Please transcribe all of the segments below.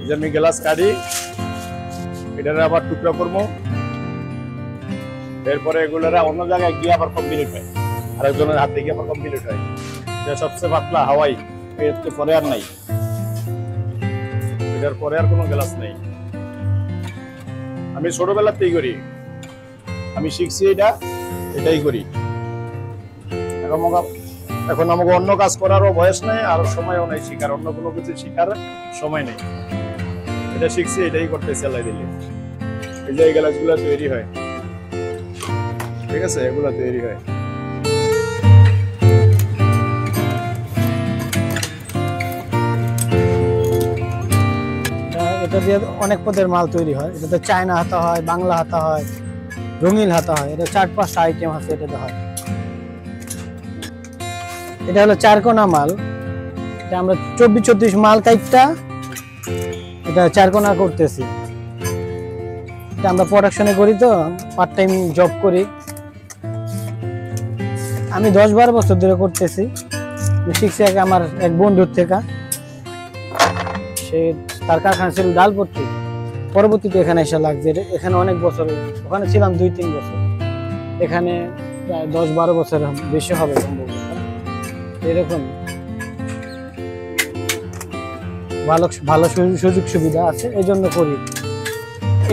যে আমি গ্লাস কাটি, এটারে আবার টুকরা করবো, এরপরে এগুলোরা অন্য জায়গায় গিয়ে আবার কমপ্লিট হয়, আরেকজনের হাতে গিয়ে আবার কমপ্লিট হয়। এটা সবচেয়ে পাতলা হাওয়াই, এর তো পরে আর নাই, এটার পরে আর কোনো গ্লাস নেই। আমি ছোটবেলাতেই করি, আমি শিখছি এটাই করি। এখন আমাকে অন্য কাজ করারও বয়স নেই, আর সময়ও নেই শিখার, অন্য কোনো কিছু শিখার সময় নেই। এটা শিখছি, এটাই করতে চালাই দিলে। এই যে এই গ্লাসগুলো তৈরি হয়, ঠিক আছে, এগুলো তৈরি হয়। এটা দিয়ে অনেক পদের মাল তৈরি হয়। এটাতে চায়না হাতা হয়, বাংলা হাতা হয়, রঙিন হাতা হয়। এটা 4-5টা আইটেম আছে এটাতে হয়। এটা হলো 4 কোনা মাল। এটা আমরা 24-34 মাল কাইটটা এটা 4 কোনা করতেছি। এটা আমরা প্রোডাকশনে করি, তো পার্ট টাইম জব করি। আমি 10-12 বছর ধরে করতেছি। শিখছি আগে আমার এক বন্ধুর থেকে, সে তার কারখানা ছিল ডালপট্টি, পরবর্তীতে এখানে এসে লাগছে। এখানে অনেক বছর, ওখানে ছিলাম 2-3 বছর, এখানে প্রায় 10-12 বছর বেশি হবে সম্ভবত। এরকম ভালো সুযোগ সুবিধা আছে, এই জন্য করি।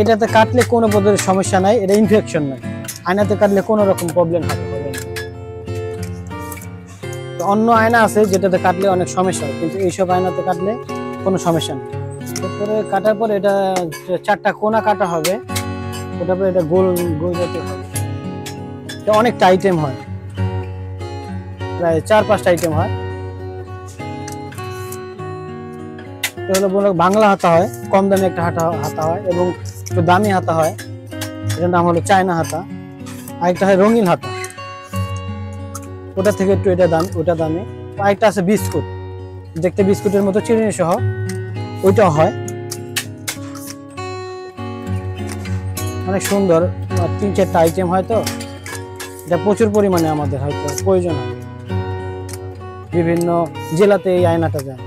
এটাতে কাটলে কোনো পদের সমস্যা নাই, এটা ইনফেকশন নাই। আয়নাতে কাটলে কোনো রকম প্রবলেম হবে না। অন্য আয়না আছে যেটাতে কাটলে অনেক সমস্যা হয়, কিন্তু এইসব আয়নাতে কাটলে কোনো সমস্যা নেই। এরপরে কাটার পর এটা 4টা কোনা কাটা হবে, ওটার পরে এটা গোল জাতীয় হবে। এটা অনেকটা আইটেম হয়, প্রায় 4-5টা আইটেম হয়। এটা হলো বাংলা হাতা হয়, কম দামি একটা হাতা হয়, এবং একটু দামি হাতা হয়, এটার নাম হলো চায়না হাতা। আরেকটা হয় রঙিন হাতা, ওটা থেকে একটু এটা দামি, ওটা দামি। আরেকটা আছে বিস্কুট, দেখতে বিস্কুটের মতো চিনি সহ, ওইটাও হয় অনেক সুন্দর। 3-4টা আইটেম হয়, তো এটা প্রচুর পরিমাণে আমাদের হয়তো প্রয়োজন হয়। বিভিন্ন জেলাতে এই আয়নাটা যায়।